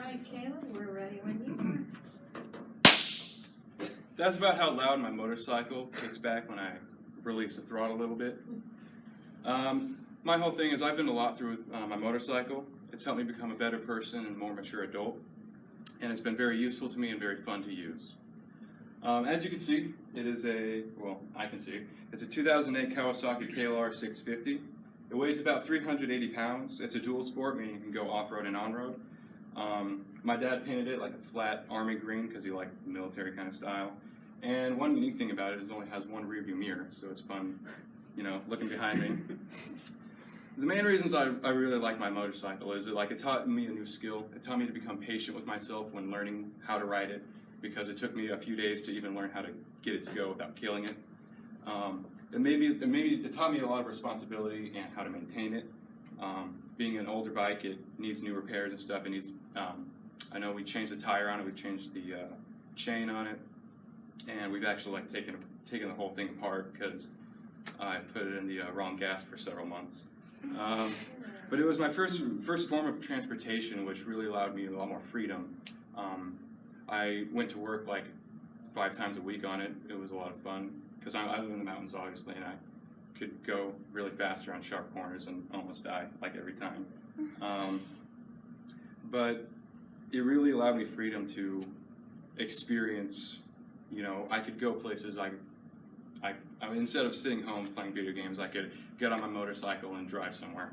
right, Caleb, we're ready when you That's about how loud my motorcycle kicks back when I release the throttle a little bit. My whole thing is I've been a lot through with my motorcycle. It's helped me become a better person and more mature adult. And it's been very useful to me and very fun to use. As you can see, it is it's a 2008 Kawasaki KLR 650. It weighs about 380 pounds. It's a dual sport, meaning you can go off-road and on-road. My dad painted it like a flat army green because he liked the military kind of style. And one unique thing about it is it only has one rearview mirror, so it's fun, looking behind me. The main reasons I really like my motorcycle is it taught me a new skill. It taught me to become patient with myself when learning how to ride it, because it took me a few days to even learn how to get it to go without killing it. It taught me a lot of responsibility and how to maintain it. Being an older bike, it needs new repairs and stuff. It needs, I know we changed the tire on it, we've changed the chain on it, and we've actually taken the whole thing apart because I put it in the wrong gas for several months. But it was my first form of transportation, which really allowed me a lot more freedom. I went to work like 5 times a week on it. It was a lot of fun because I live in the mountains, obviously, and I could go really fast around sharp corners and almost die like every time. But it really allowed me freedom to experience. I could go places. I instead of sitting home playing video games, I could get on my motorcycle and drive somewhere.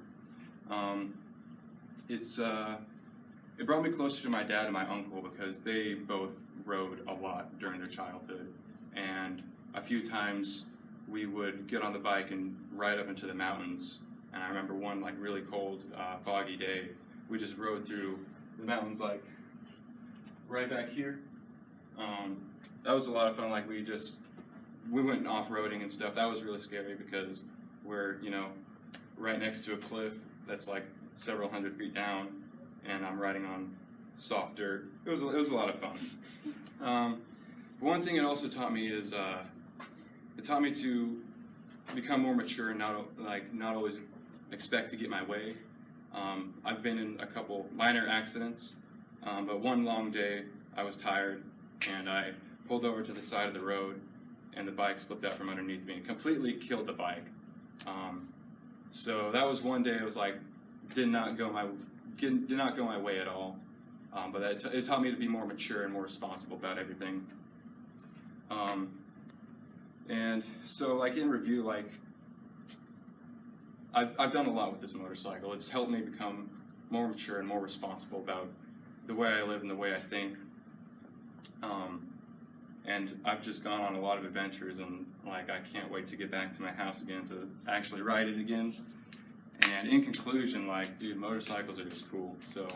It brought me closer to my dad and my uncle because they both rode a lot during their childhood, and a few times we would get on the bike and ride up into the mountains. And I remember one really cold, foggy day, we just rode through the mountains right back here. That was a lot of fun. We went off-roading and stuff. That was really scary because we're right next to a cliff that's several hundred feet down, and I'm riding on soft dirt. It was a lot of fun. One thing it also taught me is it taught me to become more mature and not always expect to get my way. I've been in a couple minor accidents, but one long day I was tired and I pulled over to the side of the road and the bike slipped out from underneath me and completely killed the bike. So that was one day. It was did not go my way at all. But it taught me to be more mature and more responsible about everything. And so in review, I've done a lot with this motorcycle. It's helped me become more mature and more responsible about the way I live and the way I think. And I've just gone on a lot of adventures, and I can't wait to get back to my house again to actually ride it again. And in conclusion, dude, motorcycles are just cool. So.